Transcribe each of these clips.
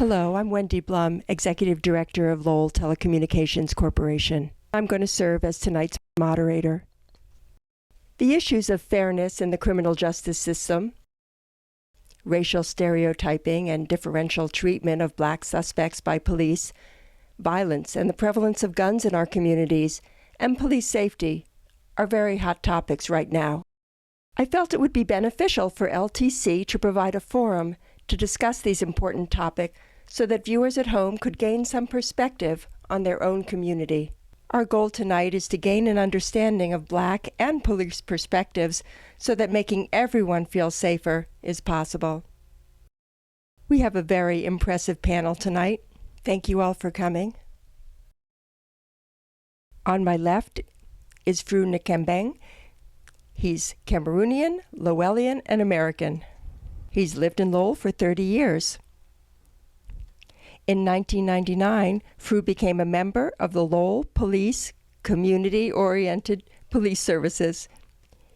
Hello, I'm Wendy Blom, Executive Director of Lowell Telecommunications Corporation. I'm going to serve as tonight's moderator. The issues of fairness in the criminal justice system, racial stereotyping and differential treatment of black suspects by police, violence and the prevalence of guns in our communities, and police safety are very hot topics right now. I felt it would be beneficial for LTC to provide a forum to discuss these important topics so that viewers at home could gain some perspective on their own community. Our goal tonight is to gain an understanding of Black and police perspectives so that making everyone feel safer is possible. We have a very impressive panel tonight. Thank you all for coming. On my left is Fru Nkimbeng. He's Cameroonian, Lowellian, and American. He's lived in Lowell for 30 years. In 1999, Fru became a member of the Lowell Police Community-Oriented Police Services.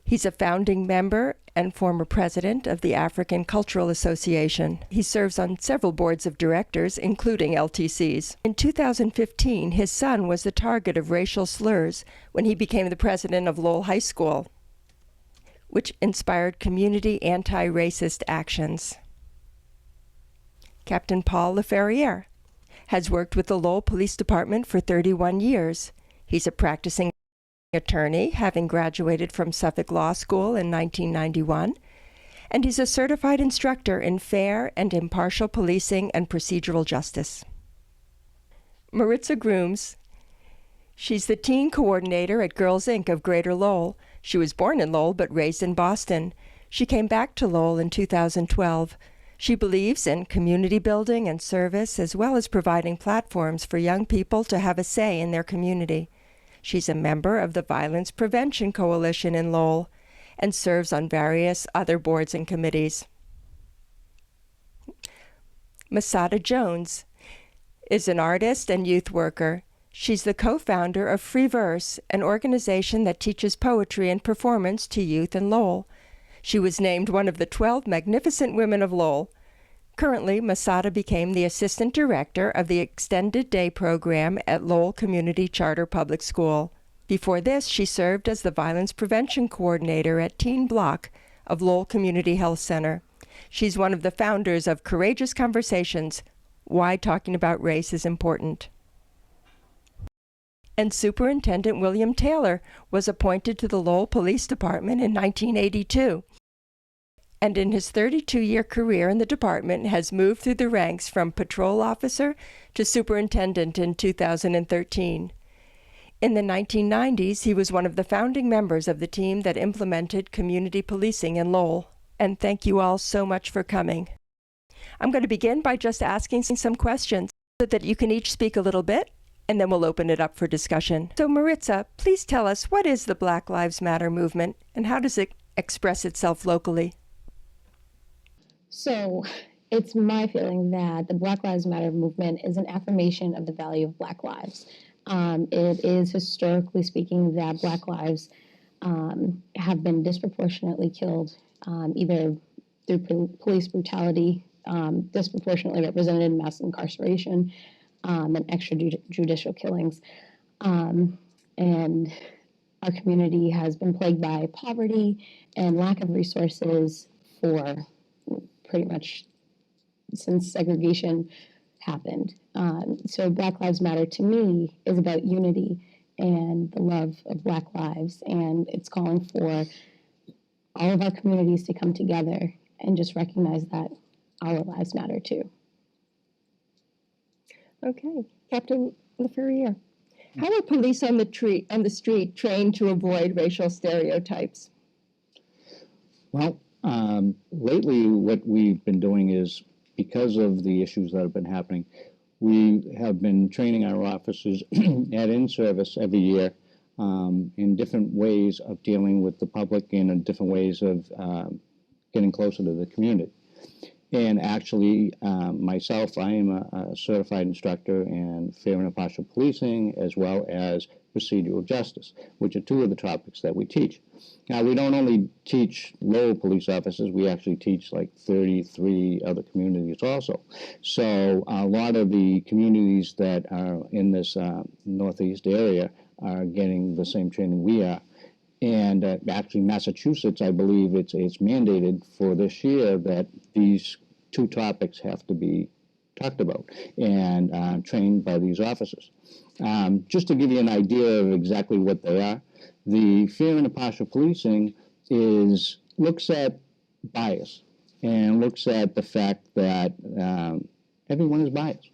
He's a founding member and former president of the African Cultural Association. He serves on several boards of directors, including LTC's. In 2015, his son was the target of racial slurs when he became the president of Lowell High School, which inspired community anti-racist actions. Captain Paul Laferriere has worked with the Lowell Police Department for 31 years. He's a practicing attorney, having graduated from Suffolk Law School in 1991, and he's a certified instructor in fair and impartial policing and procedural justice. Maritza Grooms, she's the teen coordinator at Girls Inc. of Greater Lowell. She was born in Lowell but raised in Boston. She came back to Lowell in 2012. She believes in community building and service, as well as providing platforms for young people to have a say in their community. She's a member of the Violence Prevention Coalition in Lowell and serves on various other boards and committees. Masada Jones is an artist and youth worker. She's the co-founder of Free Verse, an organization that teaches poetry and performance to youth in Lowell. She was named one of the 12 Magnificent Women of Lowell. Currently, Masada became the Assistant Director of the Extended Day Program at Lowell Community Charter Public School. Before this, she served as the Violence Prevention Coordinator at Teen Block of Lowell Community Health Center. She's one of the founders of Courageous Conversations, Why Talking About Race is Important. And Superintendent William Taylor was appointed to the Lowell Police Department in 1982. And in his 32-year career in the department has moved through the ranks from patrol officer to superintendent in 2013. In the 1990s, he was one of the founding members of the team that implemented community policing in Lowell. And thank you all so much for coming. I'm going to begin by just asking some questions so that you can each speak a little bit, and then we'll open it up for discussion. So Maritza, please tell us, what is the Black Lives Matter movement, and how does it express itself locally? So it's my feeling that the Black Lives Matter movement is an affirmation of the value of Black lives. It is, historically speaking, that Black lives have been disproportionately killed, either through police brutality, disproportionately represented in mass incarceration, and extrajudicial killings. And our community has been plagued by poverty and lack of resources for pretty much since segregation happened. So Black Lives Matter to me is about unity and the love of Black lives, and it's calling for all of our communities to come together and just recognize that our lives matter too. Okay, Captain Laferriere, how are police on the street trained to avoid racial stereotypes? Well, lately what we've been doing is, because of the issues that have been happening, we have been training our officers at in-service every year in different ways of dealing with the public and in different ways of getting closer to the community. And actually, myself, I am a certified instructor in fair and impartial policing, as well as procedural justice, which are two of the topics that we teach. Now, we don't only teach Lowell police officers, we actually teach like 33 other communities also. So a lot of the communities that are in this Northeast area are getting the same training we are. And actually, Massachusetts, I believe it's mandated for this year that these two topics have to be talked about and trained by these officers. Just to give you an idea of exactly what they are, the fair and impartial policing looks at bias and looks at the fact that everyone is biased,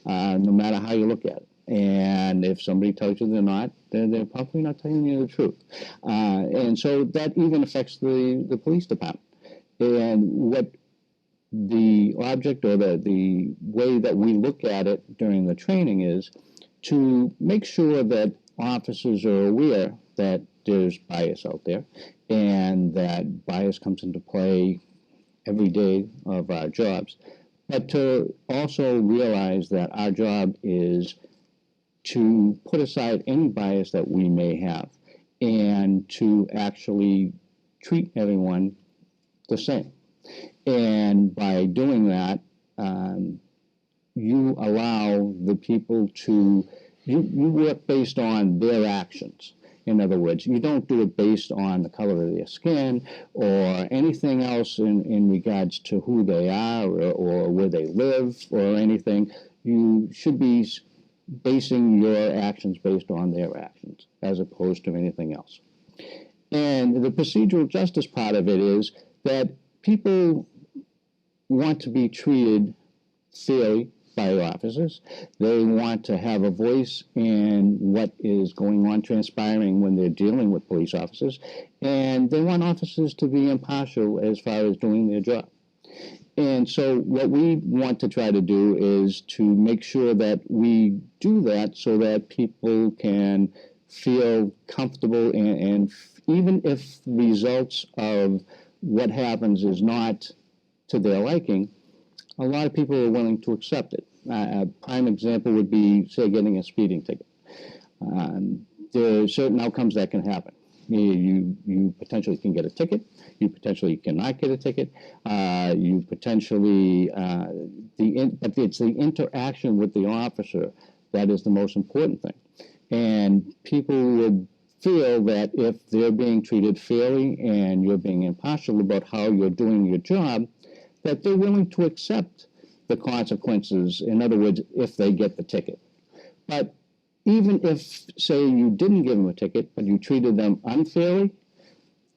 no matter how you look at it. And if somebody tells you they're not, they're probably not telling you the truth. And so that even affects the police department. And what the object or the way that we look at it during the training is to make sure that officers are aware that there's bias out there and that bias comes into play every day of our jobs, but to also realize that our job is to put aside any bias that we may have and to actually treat everyone the same. And by doing that, you allow the people to, you work based on their actions. In other words, you don't do it based on the color of their skin or anything else in regards to who they are or where they live or anything. You should be basing your actions based on their actions as opposed to anything else. And the procedural justice part of it is that people want to be treated fairly by officers. They want to have a voice in what is going on, transpiring when they're dealing with police officers. And they want officers to be impartial as far as doing their job. And so what we want to try to do is to make sure that we do that so that people can feel comfortable and even if the results of what happens is not to their liking, a lot of people are willing to accept it. A prime example would be, say, getting a speeding ticket. There are certain outcomes that can happen. You potentially can get a ticket. You potentially cannot get a ticket. You potentially, but it's the interaction with the officer that is the most important thing. And people would feel that if they're being treated fairly and you're being impartial about how you're doing your job, that they're willing to accept the consequences, in other words, if they get the ticket. But even if, say, you didn't give them a ticket, but you treated them unfairly,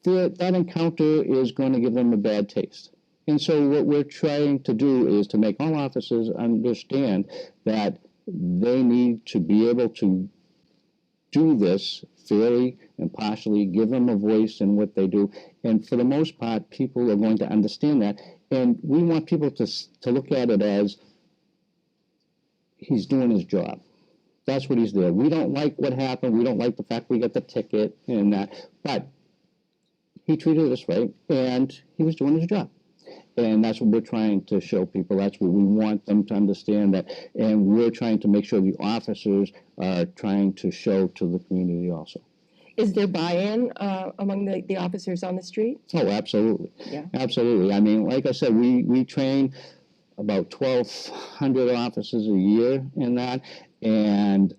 that encounter is going to give them a bad taste. And so what we're trying to do is to make all officers understand that they need to be able to do this fairly, impartially, give them a voice in what they do. And for the most part, people are going to understand that. And we want people to look at it as he's doing his job. That's what he's there. We don't like what happened. We don't like the fact we got the ticket and that. But he treated us right, and he was doing his job. And that's what we're trying to show people. That's what we want them to understand that. And we're trying to make sure the officers are trying to show to the community also. Is there buy-in among the officers on the street? Oh, absolutely. Yeah. Absolutely. I mean, like I said, we train about 1,200 officers a year in that. And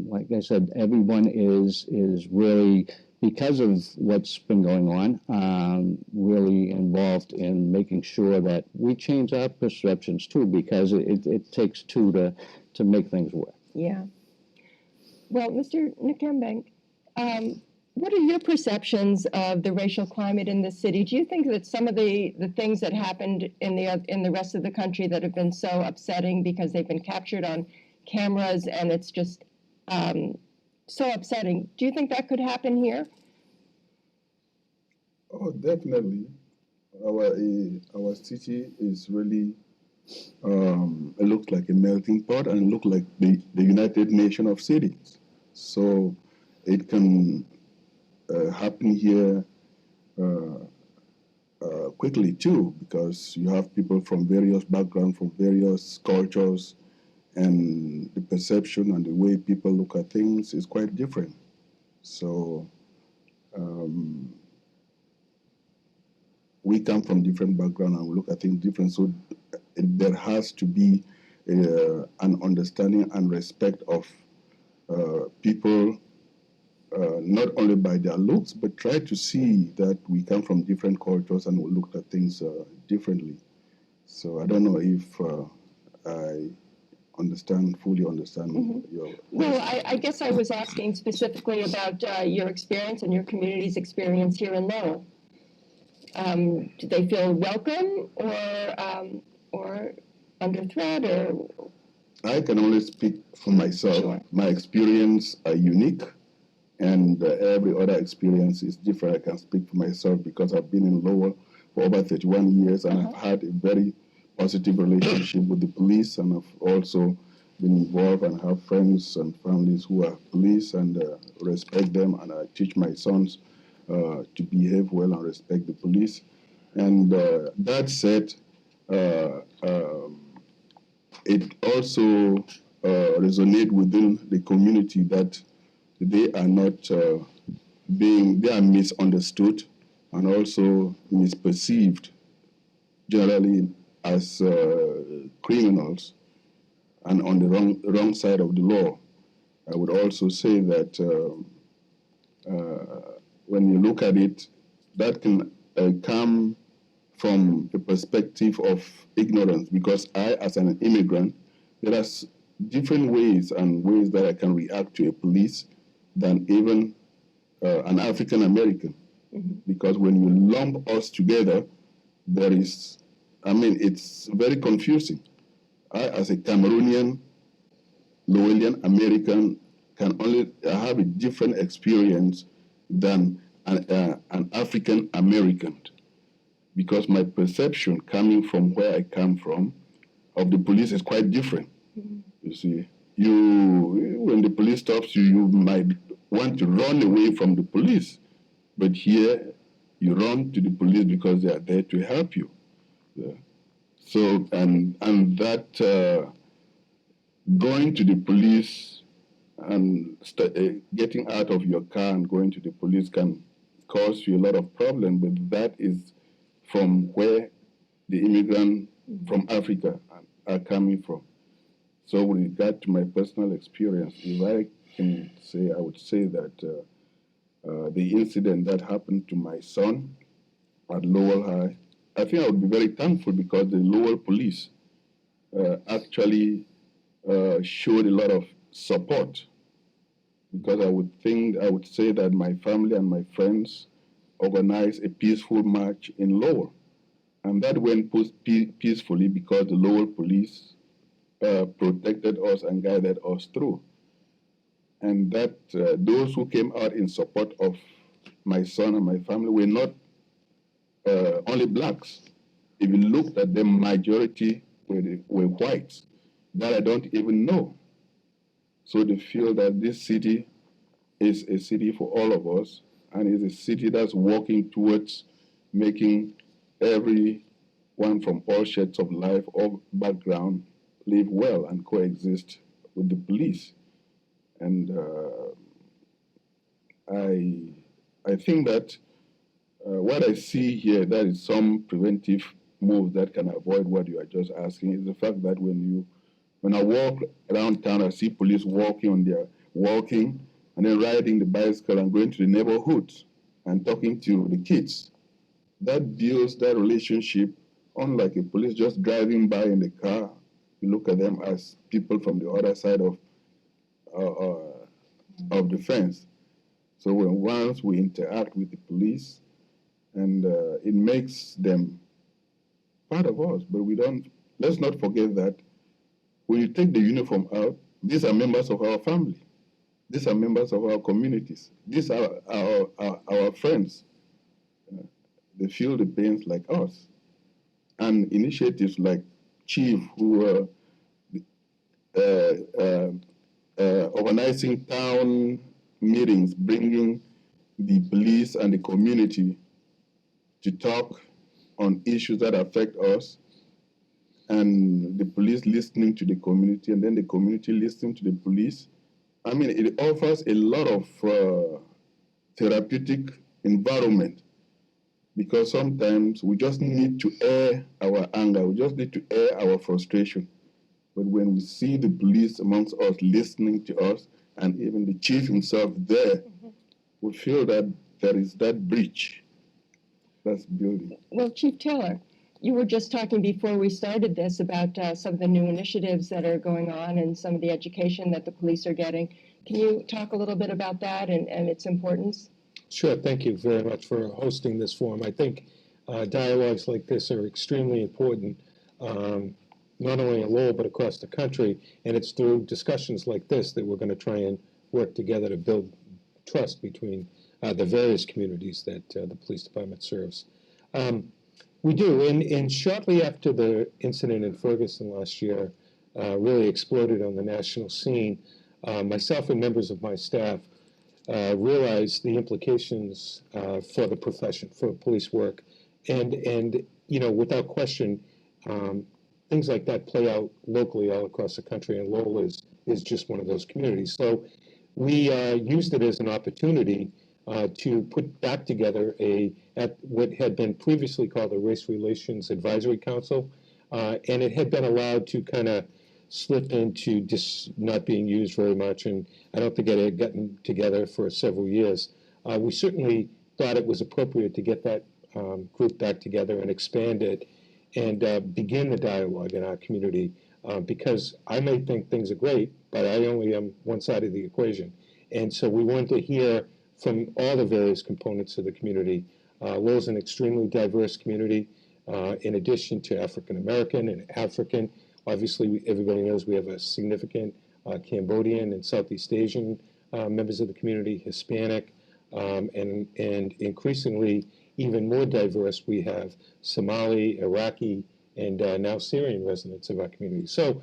like I said, everyone is really, because of what's been going on, really involved in making sure that we change our perceptions too, because it takes two to make things work. Yeah. Well, Mr. Nkenbeng, what are your perceptions of the racial climate in the city? Do you think that some of the things that happened in the rest of the country that have been so upsetting because they've been captured on cameras and it's just so upsetting, do you think that could happen here? Oh, definitely. Our city is really, it looks like a melting pot and it looks like the United Nations of cities. So it can happen here quickly too, because you have people from various backgrounds, from various cultures, and the perception and the way people look at things is quite different. So we come from different backgrounds and we look at things different. So there has to be an understanding and respect of people, not only by their looks, but try to see that we come from different cultures and we look at things differently. So I don't know if I fully understand your question. Well, I guess I was asking specifically about your experience and your community's experience here in Lowell. Do they feel welcome or under threat or? I can only speak for myself. Sure. My experience are unique, and every other experience is different. I can speak for myself because I've been in Lowell for over 31 years, and I've had a very positive relationship with the police, and I've also been involved and have friends and families who are police and respect them, and I teach my sons to behave well and respect the police. And that said, it also resonates within the community that they are not they are misunderstood and also misperceived generally as criminals and on the wrong side of the law. I would also say that when you look at it, that can come from the perspective of ignorance, because I, as an immigrant, there are different ways that I can react to a police than even an African American. Mm-hmm. Because when you lump us together, it's very confusing. I, as a Cameroonian, Lowellian American, can only have a different experience than an African American, because my perception coming from where I come from of the police is quite different. Mm-hmm. You see, when the police stops you, you might want to run away from the police, but here you run to the police because they are there to help you. Yeah. So, and that going to the police and getting out of your car and going to the police can cause you a lot of problems, but that is from where the immigrants from Africa are coming from. So with regard to my personal experience, if I can say, I would say that the incident that happened to my son at Lowell High, I think I would be very thankful because the Lowell police actually showed a lot of support, because I would say that my family and my friends organized a peaceful march in Lowell. And that went peacefully because the Lowell police protected us and guided us through. And that those who came out in support of my son and my family were not only blacks. If you looked at them, majority were whites that I don't even know. So they feel that this city is a city for all of us, and is a city that's working towards making everyone from all shades of life, all background, live well and coexist with the police. And I think that what I see here, that is some preventive move that can avoid what you are just asking, is the fact that when I walk around town, I see police walking and then riding the bicycle and going to the neighborhoods and talking to the kids. That builds that relationship, unlike a police just driving by in the car. You look at them as people from the other side of the fence. So once we interact with the police, and it makes them part of us, but let's not forget that when you take the uniform out, these are members of our family. These are members of our communities. These are our friends. They feel the pains like us. And initiatives like Chief, who organizing town meetings, bringing the police and the community to talk on issues that affect us, and the police listening to the community, and then the community listening to the police. I mean, it offers a lot of therapeutic environment, because sometimes we just need to air our anger, we just need to air our frustration. But when we see the police amongst us listening to us, and even the chief himself there, we feel that there is that bridge that's building. Well, Chief Taylor, you were just talking before we started this about some of the new initiatives that are going on and some of the education that the police are getting. Can you talk a little bit about that and its importance? Sure. Thank you very much for hosting this forum. I think dialogues like this are extremely important, not only in Lowell, but across the country. And it's through discussions like this that we're going to try and work together to build trust between the various communities that the police department serves. We do. And shortly after the incident in Ferguson last year really exploded on the national scene, myself and members of my staff realized the implications for the profession, for police work. And you know, without question, things like that play out locally all across the country, and Lowell is just one of those communities. So we used it as an opportunity to put back together what had been previously called the Race Relations Advisory Council, and it had been allowed to kind of slip into just not being used very much, and I don't think it had gotten together for several years. We certainly thought it was appropriate to get that group back together and expand it and begin the dialogue in our community, because I may think things are great, but I only am one side of the equation. And so we wanted to hear from all the various components of the community. Lowell's an extremely diverse community, in addition to African American and African. Obviously, everybody knows we have a significant Cambodian and Southeast Asian members of the community, Hispanic, and increasingly even more diverse, we have Somali, Iraqi, and now Syrian residents of our community. So,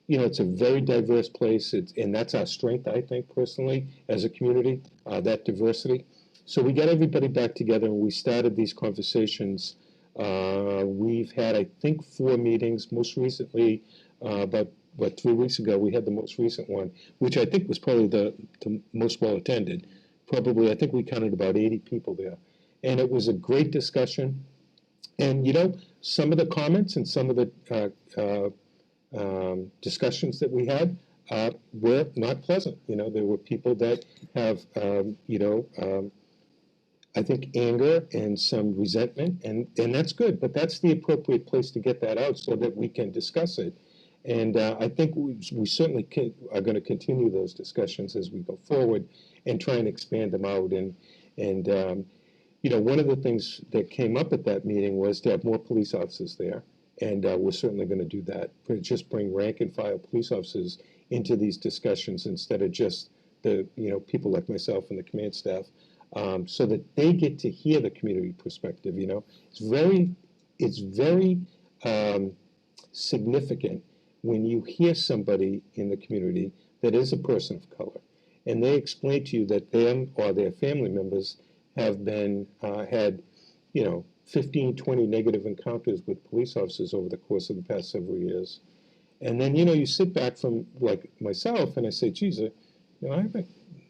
you know, it's a very diverse place, and that's our strength, I think, personally, as a community, that diversity. So we got everybody back together, and we started these conversations. We've had, I think, 4 meetings. Most recently, about 3 weeks ago, we had the most recent one, which I think was probably the most well attended. Probably, I think we counted about 80 people there. And it was a great discussion. And, you know, some of the comments and some of the discussions that we had were not pleasant. You know, there were people that have, I think, anger and some resentment, and that's good, but that's the appropriate place to get that out so that we can discuss it. And I think we certainly are going to continue those discussions as we go forward and try and expand them out. And you know, one of the things that came up at that meeting was to have more police officers there, and we're certainly going to do that. Just bring rank and file police officers into these discussions instead of just the people like myself and the command staff. So that they get to hear the community perspective. You know, it's very significant when you hear somebody in the community that is a person of color, and they explain to you that them or their family members have been had 15, 20 negative encounters with police officers over the course of the past several years. And then, you sit back from, like myself, and I say, geez,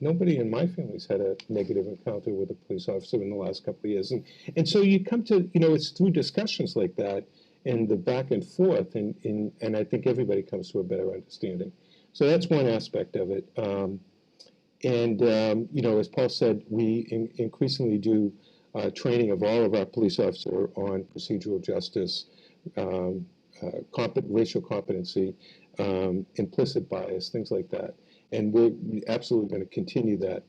nobody in my family's had a negative encounter with a police officer in the last couple of years. And so you come to, it's through discussions like that and the back and forth, and I think everybody comes to a better understanding. So that's one aspect of it. As Paul said, we increasingly do training of all of our police officers on procedural justice, racial competency, implicit bias, things like that. And we're absolutely going to continue that.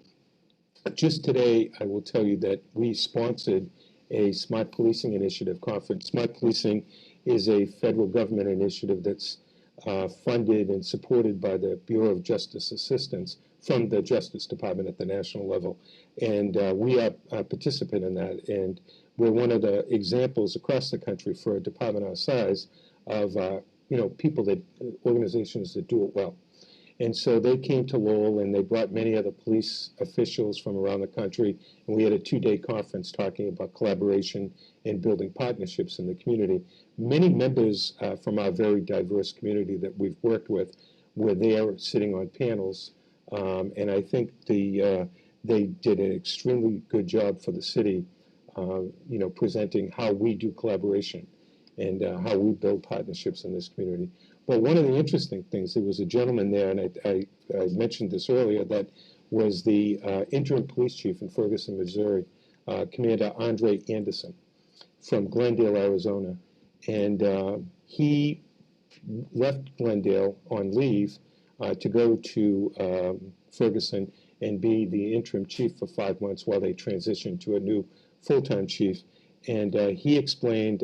Just today, I will tell you that we sponsored a Smart Policing Initiative conference. Smart Policing is a federal government initiative that's funded and supported by the Bureau of Justice Assistance from the Justice Department at the national level. And we are a participant in that. And we're one of the examples across the country for a department our size of, organizations that do it well. And so they came to Lowell, and they brought many other police officials from around the country, and we had a 2-day conference talking about collaboration and building partnerships in the community. Many members from our very diverse community that we've worked with were there sitting on panels, and I think they did an extremely good job for the city, presenting how we do collaboration and how we build partnerships in this community. But one of the interesting things, there was a gentleman there, and I mentioned this earlier, that was the interim police chief in Ferguson, Missouri, Commander Andre Anderson from Glendale, Arizona. And he left Glendale on leave to go to Ferguson and be the interim chief for 5 months while they transitioned to a new full-time chief. And he explained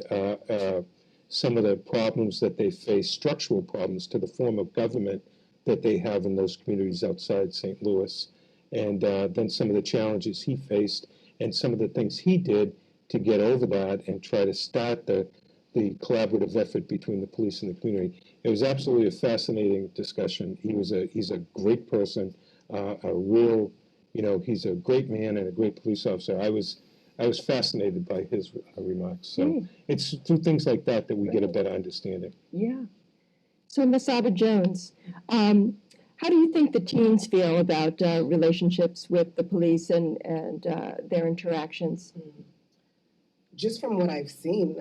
some of the problems that they face, structural problems to the form of government that they have in those communities outside St. Louis, and then some of the challenges he faced and some of the things he did to get over that and try to start the collaborative effort between the police and the community. It was absolutely a fascinating discussion. He's a great person, a real, he's a great man and a great police officer. I was fascinated by his remarks. So it's through things like that we get a better understanding. Yeah. So Masada Jones, how do you think the teens feel about relationships with the police and their interactions? Just from what I've seen,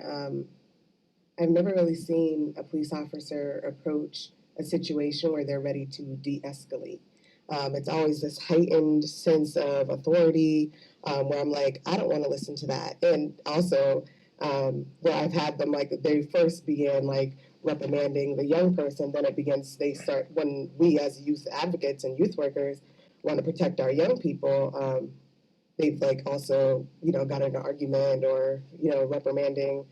I've never really seen a police officer approach a situation where they're ready to de-escalate. It's always this heightened sense of authority where I'm like, I don't want to listen to that. And also where I've had them, like, they first begin like reprimanding the young person, then they start, when we as youth advocates and youth workers want to protect our young people, they've like also, got in an argument or, reprimanding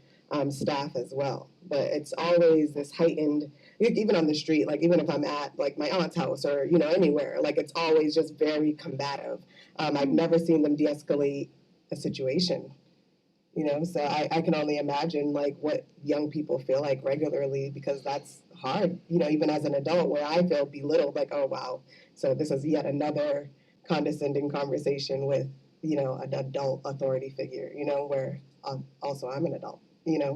staff as well. But it's always this heightened, even on the street, like even if I'm at like my aunt's house or, anywhere, like it's always just very combative. I've never seen them de-escalate a situation, so I can only imagine like what young people feel like regularly, because that's hard, even as an adult, where I feel belittled, like, oh, wow, so this is yet another condescending conversation with, an adult authority figure, where also I'm an adult, Yeah.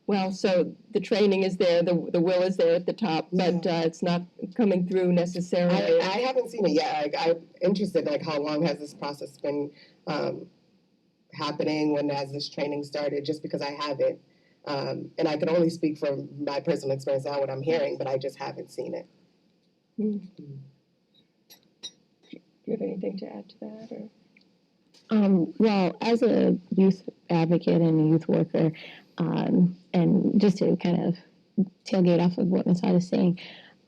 Well, so the training is there, the will is there at the top, but it's not coming through necessarily. I haven't seen it yet. I'm interested, like, how long has this process been happening? When has this training started? Just because I haven't. And I can only speak from my personal experience now, what I'm hearing, but I just haven't seen it. Do you have anything to add to that? Or? Well, as a youth advocate and a youth worker, and just to kind of tailgate off of what Masada is saying,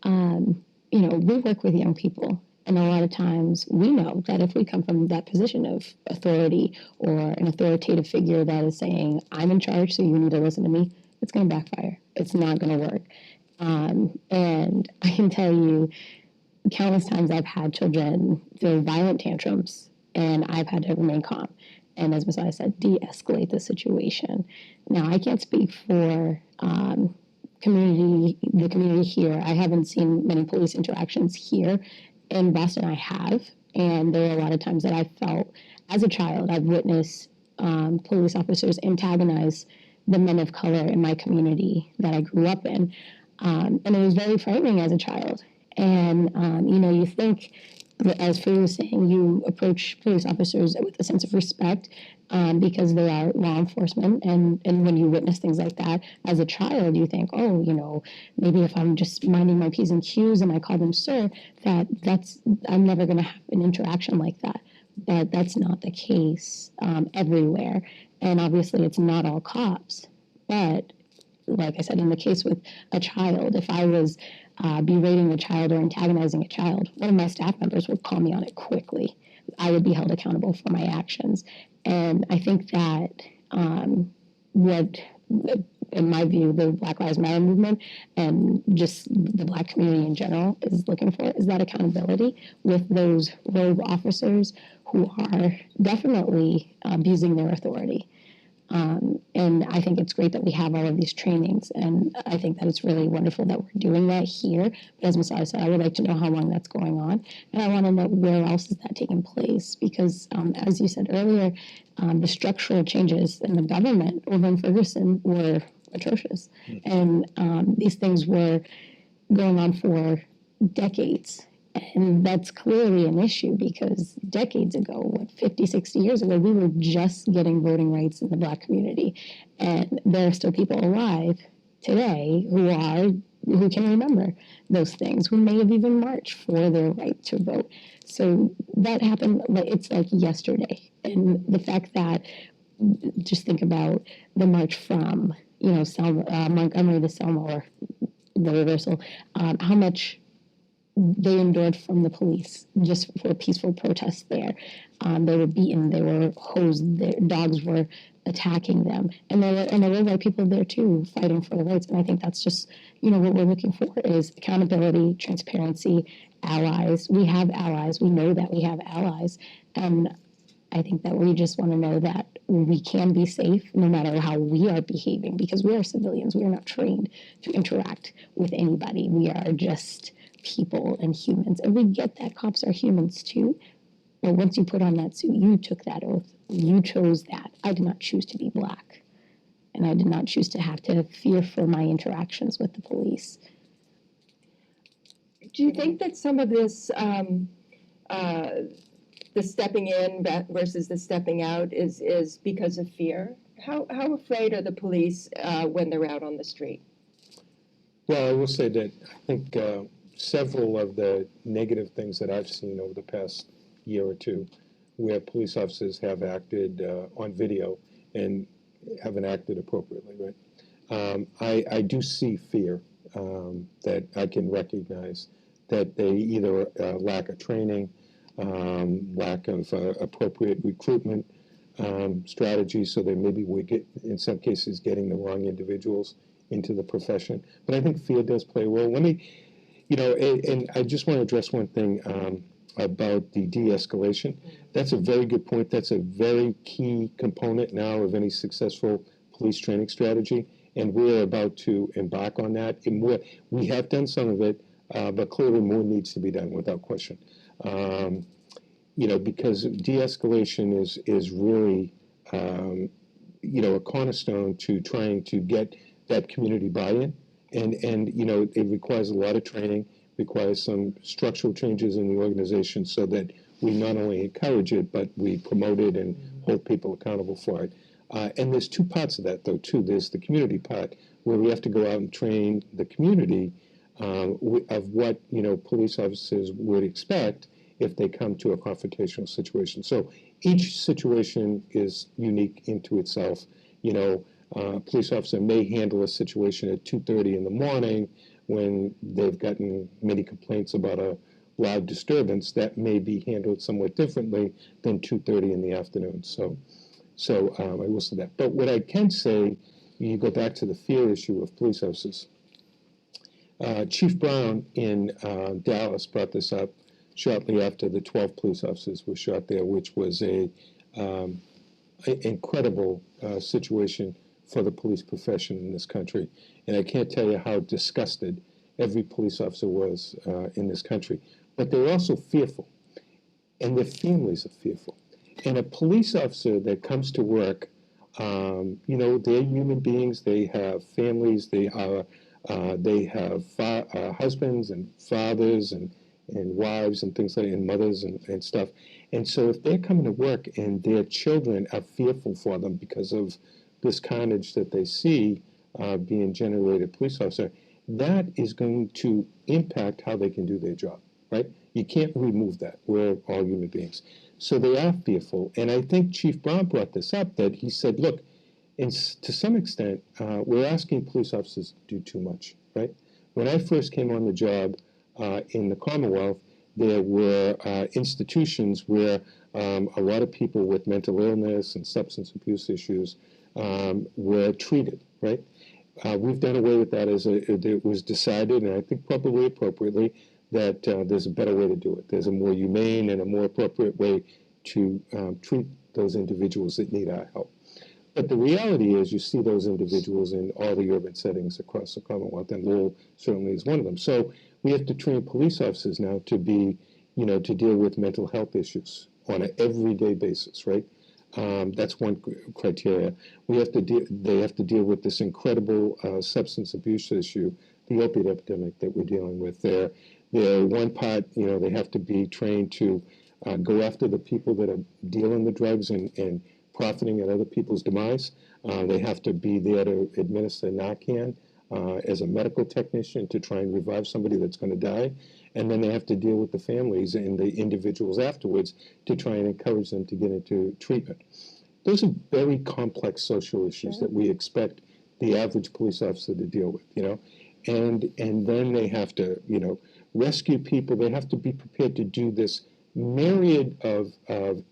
we work with young people. And a lot of times we know that if we come from that position of authority or an authoritative figure that is saying, I'm in charge, so you need to listen to me, it's going to backfire. It's not going to work. And I can tell you countless times I've had children throw violent tantrums, and I've had to remain calm. And as Masada said, de-escalate the situation. Now, I can't speak for the community here. I haven't seen many police interactions here. In Boston, I have, and there are a lot of times that I felt, as a child, I've witnessed police officers antagonize the men of color in my community that I grew up in. And it was very frightening as a child. And, you think, as Fru was saying, you approach police officers with a sense of respect because they are law enforcement. And when you witness things like that, as a child, you think, oh, maybe if I'm just minding my P's and Q's and I call them sir, I'm never going to have an interaction like that. But that's not the case everywhere. And obviously, it's not all cops. But like I said, in the case with a child, if I was berating a child or antagonizing a child, one of my staff members would call me on it quickly. I would be held accountable for my actions. And I think that what, in my view, the Black Lives Matter movement and just the Black community in general is looking for is that accountability with those rogue officers who are definitely abusing their authority. And I think it's great that we have all of these trainings, and I think that it's really wonderful that we're doing that here. But as Masada said, I would like to know how long that's going on, and I want to know where else is that taking place, because as you said earlier, the structural changes in the government over in Ferguson were atrocious, and these things were going on for decades. And that's clearly an issue because decades ago, 50, 60 years ago, we were just getting voting rights in the Black community. And there are still people alive today who can remember those things, who may have even marched for their right to vote. So that happened, it's like yesterday. And the fact that, just think about the march from, Montgomery to Selma, or the reversal, how much they endured from the police just for peaceful protests there. They were beaten, they were hosed, their dogs were attacking them. And there were white people there too, fighting for their rights. And I think that's just, what we're looking for is accountability, transparency, allies. We have allies. We know that we have allies. And I think that we just want to know that we can be safe no matter how we are behaving, because we are civilians. We are not trained to interact with anybody. We are just people and humans. And we get that cops are humans too. But once you put on that suit, you took that oath. You chose that. I did not choose to be Black. And I did not choose to have to fear for my interactions with the police. Do you think that some of this, the stepping in versus the stepping out, is because of fear? How afraid are the police when they're out on the street? Well, I will say that I think several of the negative things that I've seen over the past year or two, where police officers have acted on video and haven't acted appropriately, right? I do see fear that I can recognize, that they either lack of training, lack of appropriate recruitment strategies, so that maybe we get, in some cases, getting the wrong individuals into the profession. But I think fear does play a role. Let me, and I just want to address one thing about the de-escalation. That's a very good point. That's a very key component now of any successful police training strategy, and we're about to embark on that. And we have done some of it, but clearly more needs to be done, without question. Because de-escalation is really, a cornerstone to trying to get that community buy-in. And it requires a lot of training, requires some structural changes in the organization so that we not only encourage it, but we promote it and hold people accountable for it. And there's two parts of that, though, too. There's the community part, where we have to go out and train the community of what, police officers would expect if they come to a confrontational situation. So each situation is unique into itself. A police officer may handle a situation at 2:30 in the morning when they've gotten many complaints about a loud disturbance. That may be handled somewhat differently than 2:30 in the afternoon. So I will say that. But what I can say, you go back to the fear issue of police officers. Chief Brown in Dallas brought this up shortly after the 12 police officers were shot there, which was a incredible situation for the police profession in this country. And I can't tell you how disgusted every police officer was in this country. But they're also fearful, and their families are fearful. And a police officer that comes to work, they're human beings. They have families. They have husbands and fathers and wives and things like that, and mothers and stuff. And so if they're coming to work and their children are fearful for them because of this carnage that they see being generated police officer, that is going to impact how they can do their job, right? You can't remove that. We're all human beings. So they are fearful. And I think Chief Brown brought this up, that he said, look, to some extent, we're asking police officers to do too much, right? When I first came on the job in the Commonwealth, there were institutions where a lot of people with mental illness and substance abuse issues were treated, right? We've done away with that it was decided, and I think probably appropriately, that there's a better way to do it. There's a more humane and a more appropriate way to treat those individuals that need our help. But the reality is you see those individuals in all the urban settings across the Commonwealth, and Lowell certainly is one of them. So we have to train police officers now to be, to deal with mental health issues on an everyday basis, right? That's one criteria. They have to deal with this incredible substance abuse issue, the opiate epidemic that we're dealing with. They're one part, they have to be trained to go after the people that are dealing the drugs and profiting at other people's demise. They have to be there to administer Narcan as a medical technician to try and revive somebody that's going to die. And then they have to deal with the families and the individuals afterwards to try and encourage them to get into treatment. Those are very complex social issues that we expect the average police officer to deal with, And then they have to, rescue people. They have to be prepared to do this myriad of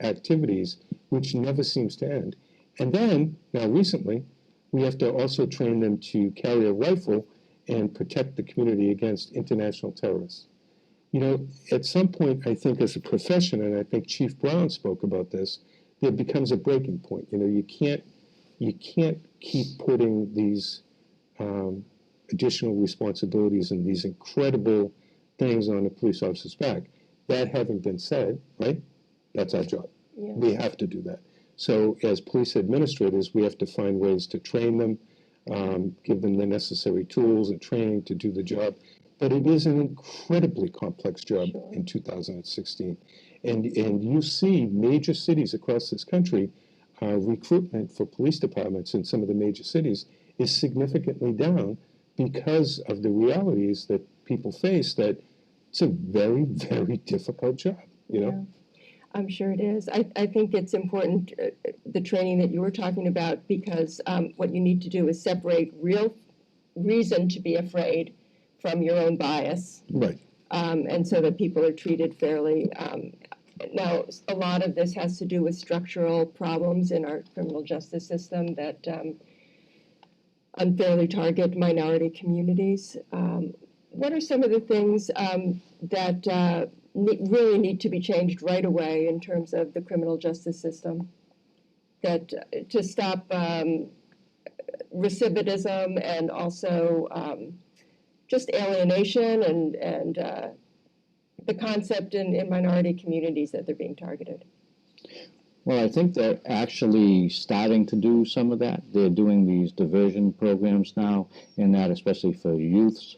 activities which never seems to end. And then, now recently, we have to also train them to carry a rifle and protect the community against international terrorists. At some point, I think as a profession, and I think Chief Brown spoke about this, there becomes a breaking point. You can't keep putting these additional responsibilities and these incredible things on a police officer's back. That having been said, right, that's our job. Yeah. We have to do that. So as police administrators, we have to find ways to train them, give them the necessary tools and training to do the job. But it is an incredibly complex job in 2016. And you see major cities across this country, recruitment for police departments in some of the major cities is significantly down because of the realities that people face, that it's a very, very difficult job, Yeah. I'm sure it is. I think it's important, the training that you were talking about, because what you need to do is separate real reason to be afraid from your own bias. Right. And so that people are treated fairly. Now, a lot of this has to do with structural problems in our criminal justice system that unfairly target minority communities. What are some of the things that really need to be changed right away in terms of the criminal justice system to stop recidivism and also just alienation and the concept in minority communities that they're being targeted? Well, I think they're actually starting to do some of that. They're doing these diversion programs now, and that especially for youths,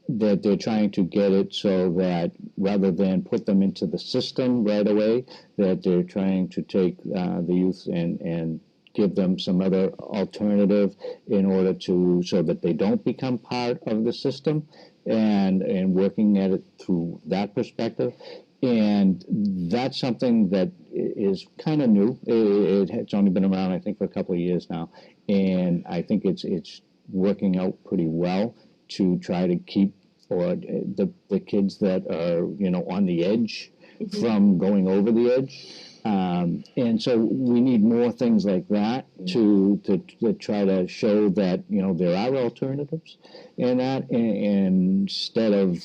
that they're trying to get it so that rather than put them into the system right away, that they're trying to take the youth and give them some other alternative in order to, so that they don't become part of the system, and working at it through that perspective. And that's something that is kind of new. It's only been around, I think, for a couple of years now. And I think it's working out pretty well to try to keep the kids that are, on the edge from going over the edge. And so we need more things like that to try to show that, there are alternatives in that, and instead of,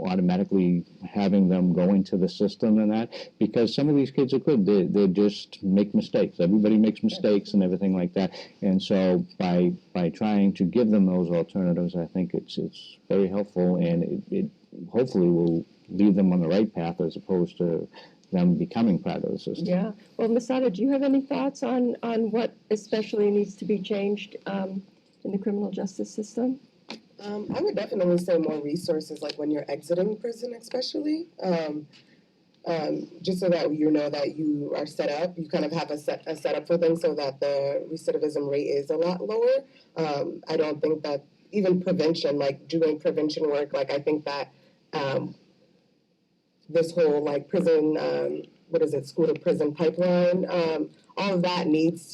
automatically having them go into the system and that, because some of these kids are good. They just make mistakes. Everybody makes mistakes and everything like that. And so by trying to give them those alternatives, I think it's very helpful, and it hopefully will lead them on the right path as opposed to them becoming part of the system. Yeah. Well, Masada, do you have any thoughts on what especially needs to be changed in the criminal justice system? I would definitely say more resources, like when you're exiting prison, especially, just so that you know that you are set up. You kind of have a setup for things so that the recidivism rate is a lot lower. I don't think that even prevention, like doing prevention work, like I think that this whole like prison, school to prison pipeline, all of that needs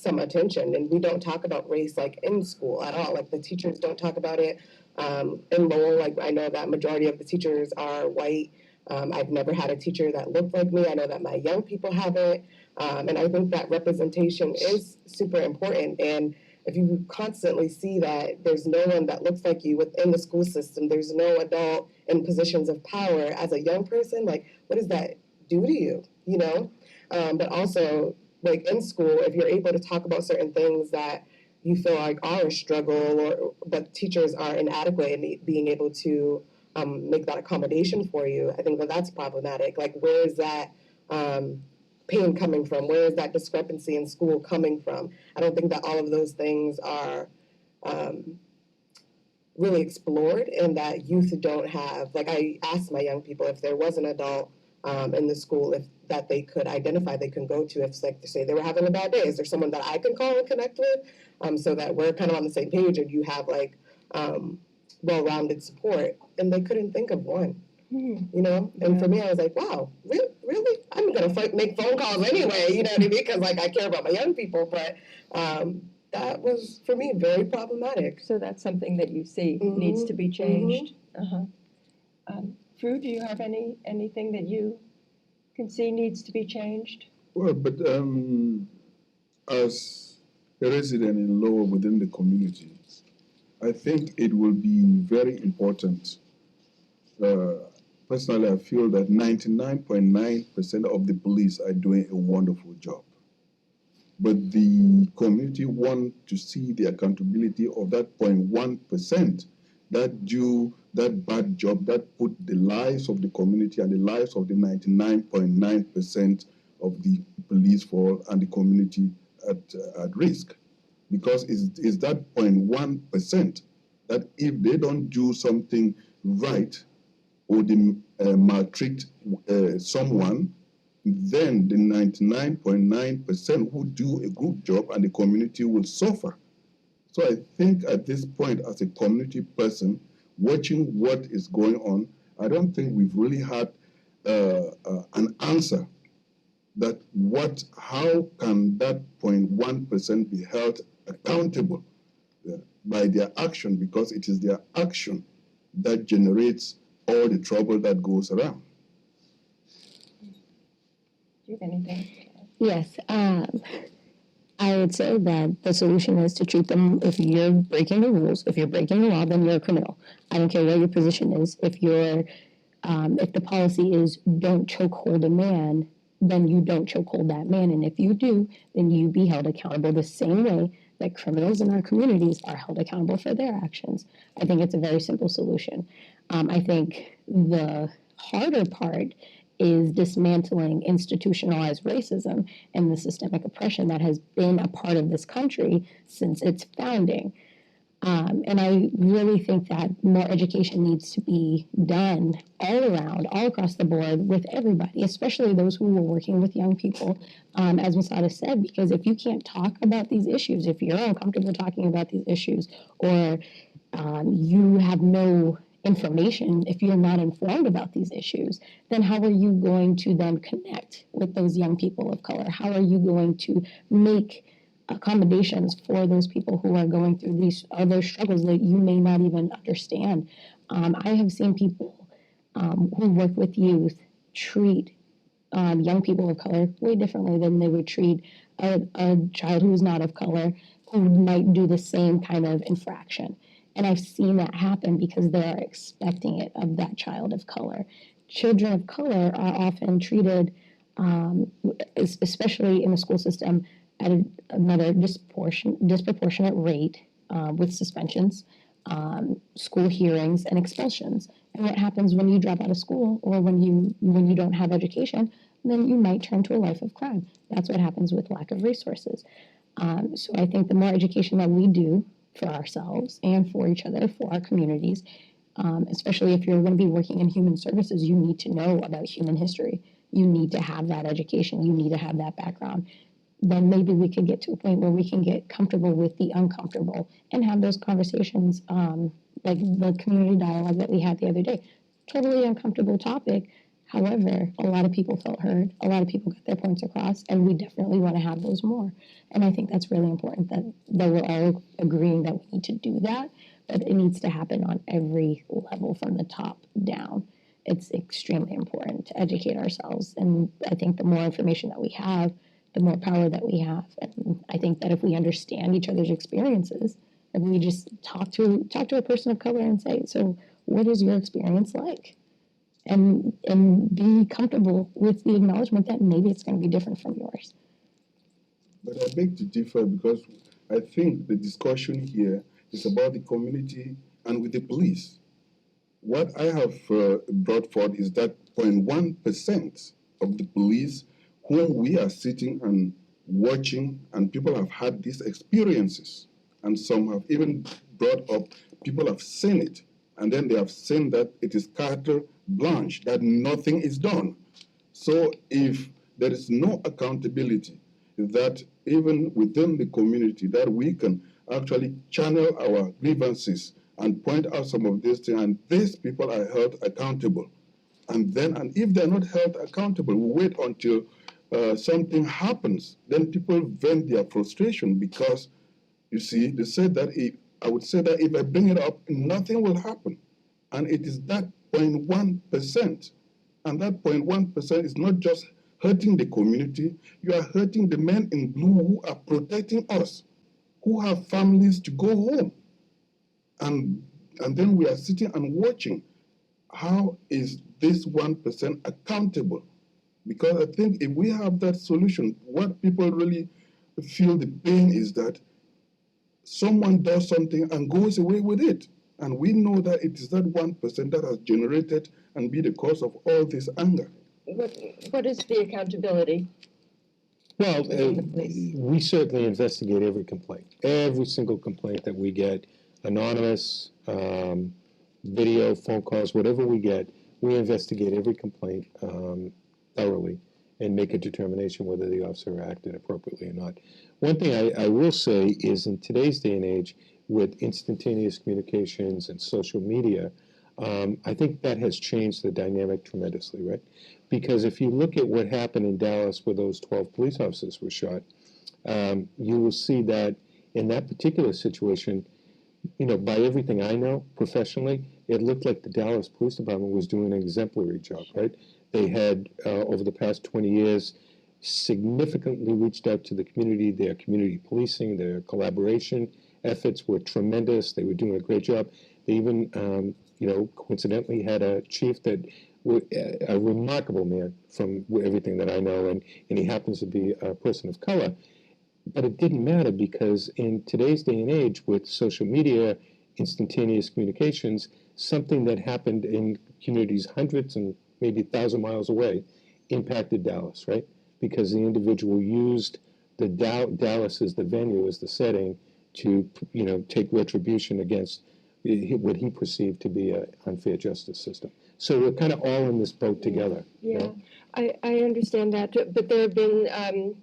some attention, and we don't talk about race like in school at all. Like the teachers don't talk about it. In Lowell, like I know that majority of the teachers are white. I've never had a teacher that looked like me. I know that my young people haven't, and I think that representation is super important. And if you constantly see that there's no one that looks like you within the school system, there's no adult in positions of power as a young person, like what does that do to you, But also like in school, if you're able to talk about certain things that you feel like are a struggle, but teachers are inadequate in being able to make that accommodation for you, I think that that's problematic. Like, where is that pain coming from? Where is that discrepancy in school coming from? I don't think that all of those things are really explored, and that youth don't have. Like, I asked my young people if there was an adult in the school that they could identify, they can go to, if, like, say they were having a bad day. Is there someone that I can call and connect with, so that we're kind of on the same page, and you have like well-rounded support? And they couldn't think of one. You know, and for me, I was like, wow, really? I'm gonna make phone calls anyway, you know what I mean? Because, like, I care about my young people, but that was, for me, very problematic. So that's something that you see needs to be changed. Fru, do you have anything that you can see needs to be changed? Well, but as a resident in Lowell within the community, I think it will be very important. Personally, I feel that 99.9% of the police are doing a wonderful job. But the community want to see the accountability of that 0.1% that do that bad job, that put the lives of the community and the lives of the 99.9% of the police force and the community at risk. Because it's that 0.1% that if they don't do something right, or they maltreat someone, then the 99.9% who do a good job and the community will suffer. So I think at this point, as a community person, watching what is going on, I don't think we've really had an answer that how can that 0.1% be held accountable by their action, because it is their action that generates all the trouble that goes around. Do you have anything? Yes. I would say that the solution is to treat them, if you're breaking the rules, if you're breaking the law, then you're a criminal. I don't care what your position is. If the policy is don't chokehold a man, then you don't chokehold that man. And if you do, then you be held accountable the same way that criminals in our communities are held accountable for their actions. I think it's a very simple solution. I think the harder part is dismantling institutionalized racism and the systemic oppression that has been a part of this country since its founding. And I really think that more education needs to be done all around, all across the board with everybody, especially those who are working with young people, as Masada said, because if you can't talk about these issues, if you're uncomfortable talking about these issues, or you have no information, if you're not informed about these issues, then how are you going to then connect with those young people of color? How are you going to make accommodations for those people who are going through these other struggles that you may not even understand? I have seen people who work with youth treat young people of color way differently than they would treat a child who is not of color, who might do the same kind of infraction. And I've seen that happen because they are expecting it of that child of color. Children of color are often treated, especially in the school system, at another disproportionate rate, with suspensions, school hearings, and expulsions. And what happens when you drop out of school, or when you don't have education, then you might turn to a life of crime. That's what happens with lack of resources. So I think the more education that we do for ourselves and for each other, for our communities, especially if you're going to be working in human services, you need to know about human history. You need to have that education. You need to have that background. Then maybe we could get to a point where we can get comfortable with the uncomfortable and have those conversations, like the community dialogue that we had the other day. Totally uncomfortable topic. However, a lot of people felt heard. A lot of people got their points across, and we definitely want to have those more. And I think that's really important that we're all agreeing that we need to do that, but it needs to happen on every level from the top down. It's extremely important to educate ourselves. And I think the more information that we have, the more power that we have. And I think that if we understand each other's experiences, if we just talk to a person of color and say, so what is your experience like? And be comfortable with the acknowledgement that maybe it's going to be different from yours. But I beg to differ because I think the discussion here is about the community and with the police. What I have brought forth is that 0.1% of the police whom we are sitting and watching, and people have had these experiences, and some have even brought up, people have seen it, and then they have seen that it is carte blanche, that nothing is done. So if there is no accountability, that even within the community, that we can actually channel our grievances and point out some of these things, and these people are held accountable. And then, and if they're not held accountable, we wait until something happens. Then people vent their frustration because, you see, they said that I would say that if I bring it up, nothing will happen. And it is that 0.1%. And that 0.1% is not just hurting the community, you are hurting the men in blue who are protecting us, who have families to go home. And then we are sitting and watching. How is this 1% accountable? Because I think if we have that solution, what people really feel the pain is that someone does something and goes away with it. And we know that it is that 1% that has generated and be the cause of all this anger. What is the accountability? Well, within the police? we certainly investigate every complaint, every single complaint that we get, anonymous, video, phone calls, whatever we get, we investigate every complaint thoroughly and make a determination whether the officer acted appropriately or not. One thing I will say is in today's day and age, with instantaneous communications and social media, I think that has changed the dynamic tremendously, right? Because if you look at what happened in Dallas where those 12 police officers were shot, you will see that in that particular situation, you know, by everything I know professionally, it looked like the Dallas Police Department was doing an exemplary job, right? They had, over the past 20 years, significantly reached out to the community. Their community policing, their collaboration efforts were tremendous. They were doing a great job. They even, you know, coincidentally had a chief that was a remarkable man from everything that I know, and he happens to be a person of color. But it didn't matter because in today's day and age with social media, instantaneous communications, something that happened in communities hundreds and maybe 1,000 miles away impacted Dallas, right? Because the individual used the Dallas as the venue, as the setting to, you know, take retribution against what he perceived to be an unfair justice system. So we're kind of all in this boat together. Yeah, you know? I understand that, but there have been,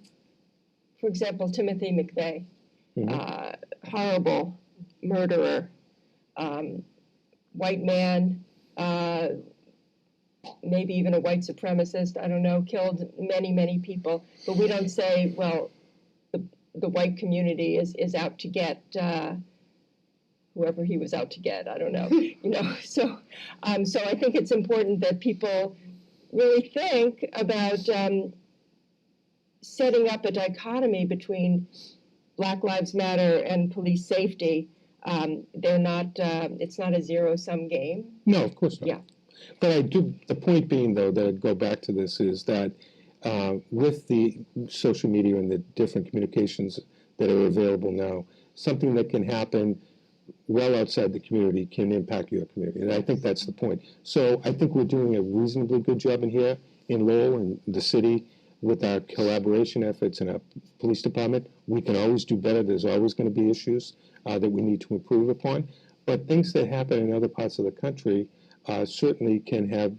for example, Timothy McVeigh, horrible murderer, white man, maybe even a white supremacist, I don't know, killed many, many people. But we don't say, well, the white community is out to get whoever he was out to get, I don't know, you know. So I think it's important that people really think about setting up a dichotomy between Black Lives Matter and police safety. They're not, it's not a zero-sum game. No, of course not. Yeah. But I do, the point being, though, that I'd go back to this is that with the social media and the different communications that are available now, something that can happen well outside the community can impact your community. And I think that's the point. So I think we're doing a reasonably good job in here in Lowell and the city with our collaboration efforts and our police department. We can always do better. There's always going to be issues that we need to improve upon. But things that happen in other parts of the country certainly can have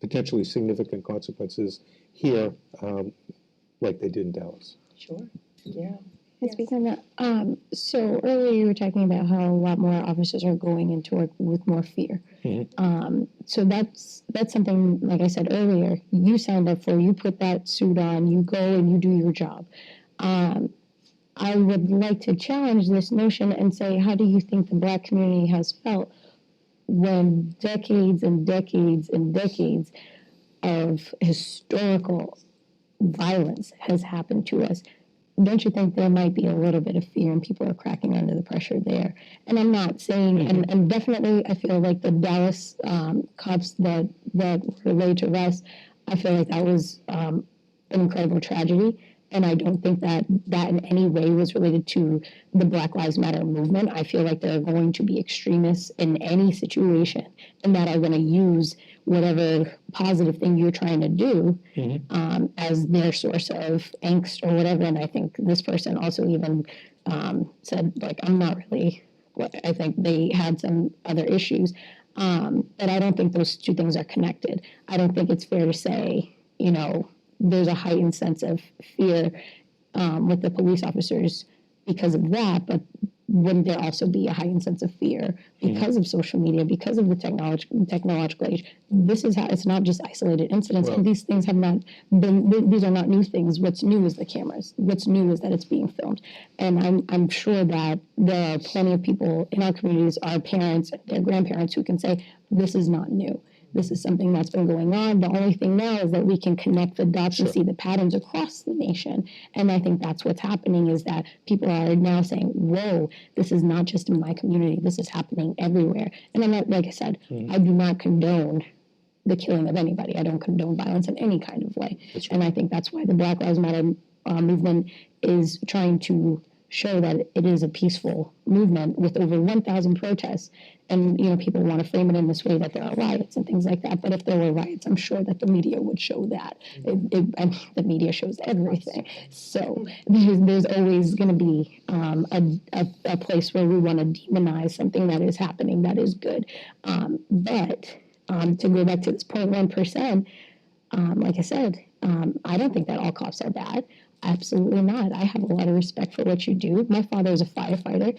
potentially significant consequences here, like they did in Dallas. Sure, yeah. And speaking of that, so earlier you were talking about how a lot more officers are going into work with more fear. So that's something, like I said earlier, you signed up for, you put that suit on, you go and you do your job. I would like to challenge this notion and say, how do you think the Black community has felt when decades and decades and decades of historical violence has happened to us? Don't you think there might be a little bit of fear and people are cracking under the pressure there? And I'm not saying, and definitely I feel like the Dallas cops that were laid to rest, I feel like that was an incredible tragedy. And I don't think that that in any way was related to the Black Lives Matter movement. I feel like there are going to be extremists in any situation and that are going to use whatever positive thing you're trying to do as their source of angst or whatever. And I think this person also even said, like, I'm not really, I think they had some other issues. But I don't think those two things are connected. I don't think it's fair to say, you know, there's a heightened sense of fear with the police officers because of that, but wouldn't there also be a heightened sense of fear because of social media, because of the technological age? This is how, it's not just isolated incidents, and these things have not been, these are not new things. What's new is the cameras. What's new is that it's being filmed. And I'm sure that there are plenty of people in our communities, our parents, their grandparents, who can say, this is not new. This is something that's been going on. The only thing now is that we can connect the dots and see the patterns across the nation. And I think that's what's happening, is that people are now saying, whoa, this is not just in my community. This is happening everywhere. And I'm not, like I said, I do not condone the killing of anybody. I don't condone violence in any kind of way. And I think that's why the Black Lives Matter movement is trying to show that it is a peaceful movement with over 1,000 protests. And, you know, people want to frame it in this way that there are riots and things like that. But if there were riots, I'm sure that the media would show that. I mean, the media shows everything. So there's always going to be a place where we want to demonize something that is happening that is good. But to go back to this 0.1%, like I said, I don't think that all cops are bad. Absolutely not. I have a lot of respect for what you do. My father is a firefighter.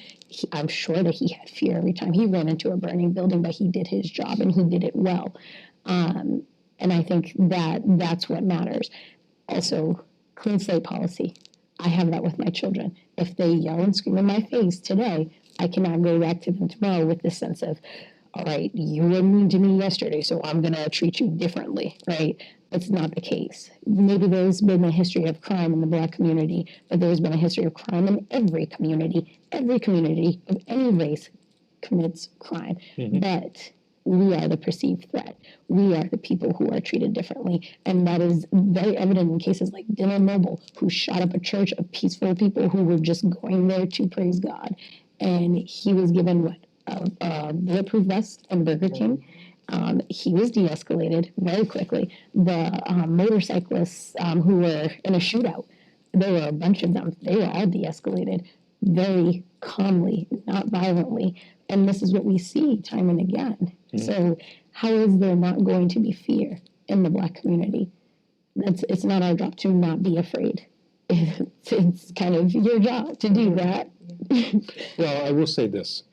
I'm sure that he had fear every time he ran into a burning building, but he did his job and he did it well. And I think that that's what matters. Also, clean slate policy. I have that with my children. If they yell and scream in my face today, I cannot go back to them tomorrow with this sense of, all right, you were mean to me yesterday, so I'm going to treat you differently, right? That's not the case. Maybe there's been a history of crime in the Black community, but there's been a history of crime in every community. Every community of any race commits crime. But we are the perceived threat. We are the people who are treated differently. And that is very evident in cases like Dylan Noble, who shot up a church of peaceful people who were just going there to praise God. And he was given a bulletproof vest and Burger King. He was de-escalated very quickly. The motorcyclists who were in a shootout, there were a bunch of them. They were all de-escalated very calmly, not violently. And this is what we see time and again. So how is there not going to be fear in the Black community? It's not our job to not be afraid. It's kind of your job to do that. Well, I will say this.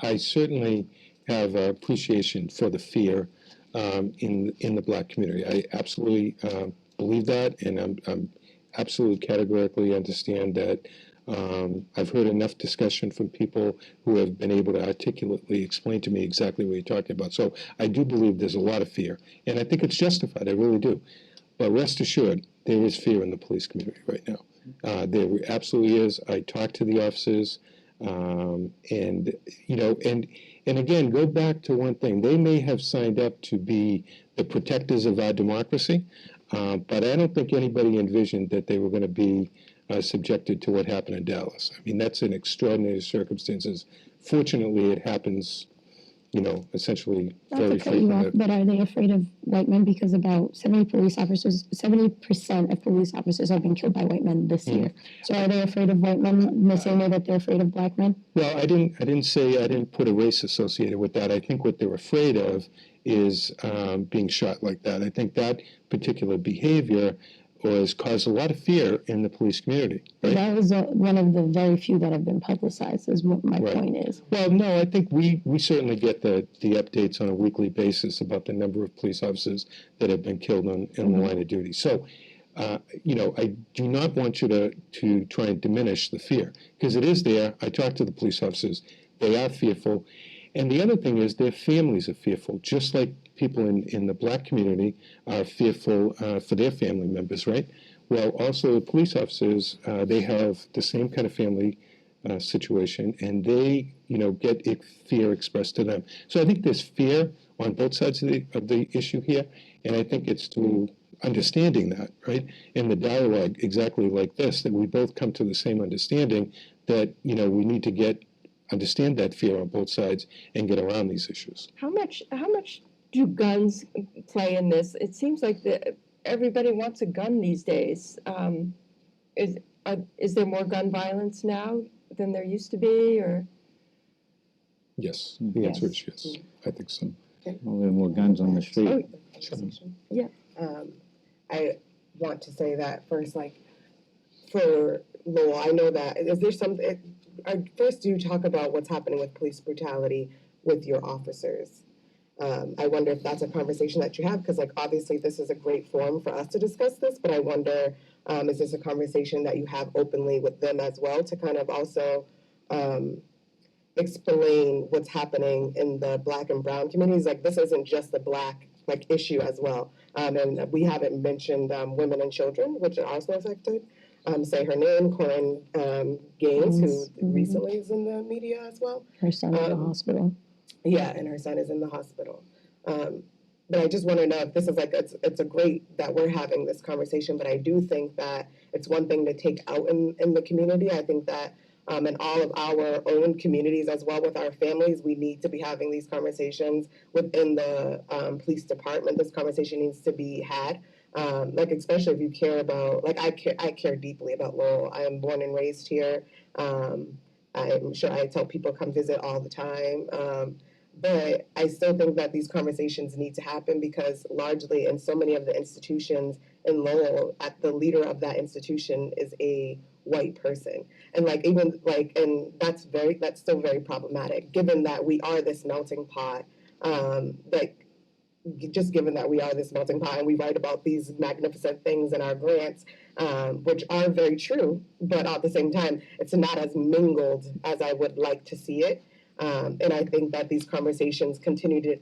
I certainly have appreciation for the fear in the Black community. I absolutely believe that, and I'm absolutely categorically understand that. I've heard enough discussion from people who have been able to articulately explain to me exactly what you're talking about. So I do believe there's a lot of fear, and I think it's justified. I really do. But rest assured, there is fear in the police community right now. There absolutely is. I talk to the officers, and you know, and again, go back to one thing. They may have signed up to be the protectors of our democracy, but I don't think anybody envisioned that they were going to be subjected to what happened in Dallas. I mean, that's an extraordinary circumstances. Fortunately, it happens, you know, essentially very frequently. But are they afraid of white men? Because about 70% of police officers have been killed by white men this year. So are they afraid of white men in the same way that they're afraid of Black men? Well, I didn't put a race associated with that. I think what they're afraid of is being shot like that. I think that particular behavior has caused a lot of fear in the police community. Right? That was one of the very few that have been publicized, is what my point is. Well, no, I think we certainly get the updates on a weekly basis about the number of police officers that have been killed in the line of duty. So, you know, I do not want you to try and diminish the fear, because it is there. I talk to the police officers. They are fearful. And the other thing is their families are fearful, just like people in the Black community are fearful for their family members, right? Well, also the police officers, they have the same kind of family situation, and they, you know, get fear expressed to them. So I think there's fear on both sides of the issue here, and I think it's through understanding that, right? In the dialogue, exactly like this, that we both come to the same understanding that, we need to understand that fear on both sides and get around these issues. How much do guns play in this? It seems like everybody wants a gun these days. Is there more gun violence now than there used to be, or? Yes, the answer is yes. I think so. Well, there are more guns on the street. Yeah. I want to say that first, like, for Lowell, I know that, is there something, first do you talk about what's happening with police brutality with your officers? I wonder if that's a conversation that you have, because, like, obviously this is a great forum for us to discuss this, but I wonder, is this a conversation that you have openly with them as well to kind of also explain what's happening in the Black and brown communities? Like, this isn't just a Black, like, issue as well. And we haven't mentioned women and children, which are also affected. Say her name, Corinne Gaines, who recently is in the media as well. Her son is in the hospital. Yeah, and her son is in the hospital. But I just want to know if this is like, it's a great that we're having this conversation, but I do think that it's one thing to take out in the community. I think that in all of our own communities as well with our families, we need to be having these conversations within the police department. This conversation needs to be had. Like, especially if you care about, like, I care deeply about Lowell. I am born and raised here. I'm sure I tell people come visit all the time. But I still think that these conversations need to happen because largely in so many of the institutions in Lowell, the leader of that institution is a white person. And like, even like, and that's still very problematic given that we are this melting pot. Just given that we are this melting pot and we write about these magnificent things in our grants, which are very true, but at the same time, it's not as mingled as I would like to see it. And I think that these conversations continually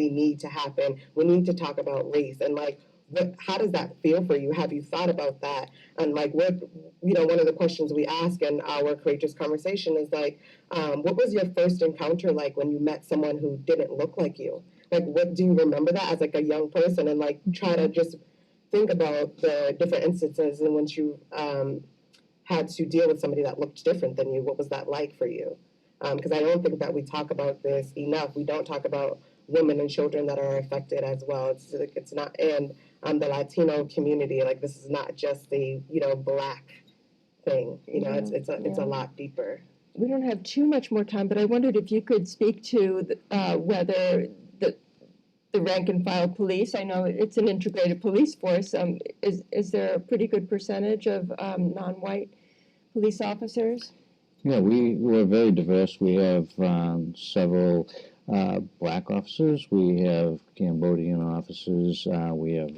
need to happen. We need to talk about race and like, how does that feel for you? Have you thought about that? And like, one of the questions we ask in our Courageous Conversation is like, what was your first encounter like when you met someone who didn't look like you? Like, what do you remember that as like a young person? And like, try to just think about the different instances in which you had to deal with somebody that looked different than you. What was that like for you? Because I don't think that we talk about this enough. We don't talk about women and children that are affected as well. It's not, and the Latino community, like, this is not just a Black thing. It's a lot deeper. We don't have too much more time, but I wondered if you could speak to whether the rank and file police, I know it's an integrated police force, is there a pretty good percentage of non-white police officers? Yeah, we're very diverse. We have several Black officers. We have Cambodian officers. We have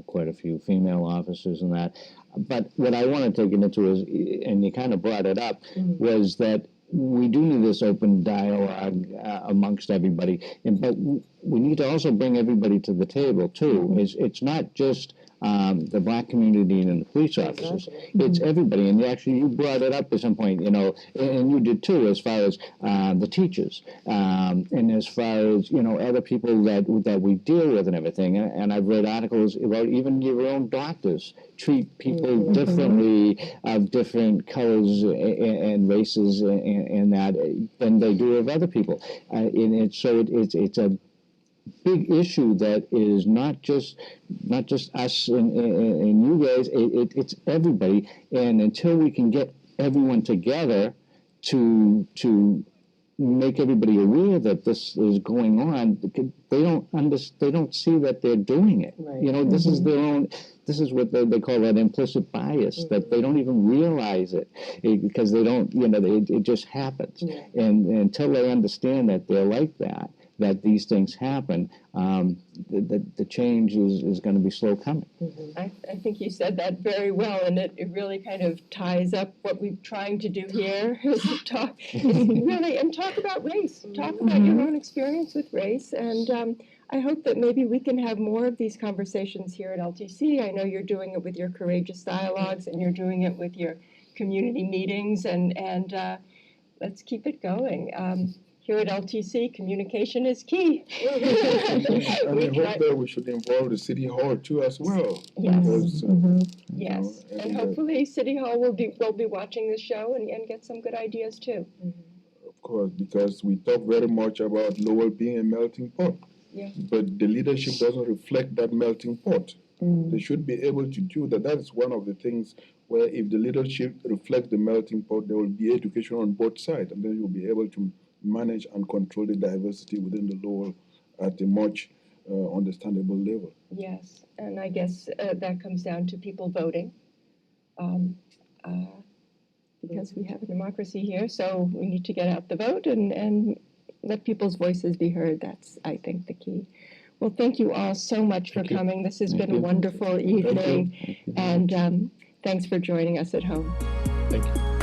quite a few female officers and that. But what I wanted to get into is, and you kind of brought it up, was that we do need this open dialogue amongst everybody, but we need to also bring everybody to the table too. It's not just the Black community and the police officers. It's everybody. And actually, you brought it up at some point, and you did too, as far as the teachers, and as far as other people that we deal with and everything. And I've read articles about even your own doctors treat people differently, of different colors and races and that than they do of other people. And it's a big issue that is not just us and you guys. It's everybody. And until we can get everyone together to make everybody aware that this is going on, they don't see that they're doing it. Right. This is their own. This is what they call that implicit bias, that they don't even realize it because they don't. It just happens. Yeah. And until they understand that they're like that these things happen, the change is going to be slow coming. I think you said that very well, and it really kind of ties up what we're trying to do here, is talk about race, talk about your own experience with race, and I hope that maybe we can have more of these conversations here at LTC. I know you're doing it with your Courageous Dialogues, and you're doing it with your community meetings, and let's keep it going. here at LTC, communication is key. And I We hope try- that we should involve the city hall too as well. Yes. Because, Yes, you know, and hopefully City Hall will be watching this show and get some good ideas too. of course, because we talk very much about Lowell being a melting pot. Yeah. But the leadership doesn't reflect that melting pot. They should be able to do that. That is one of the things where if the leadership reflects the melting pot, there will be education on both sides, and then you'll be able to manage and control the diversity within the Lowell at a much understandable level. Yes, and I guess that comes down to people voting. Because we have a democracy here, so we need to get out the vote and let people's voices be heard. That's, I think, the key. Well, thank you all so much for Thank you. coming. This has Thank been a you. wonderful evening, Thank you. and thanks for joining us at home. Thank you.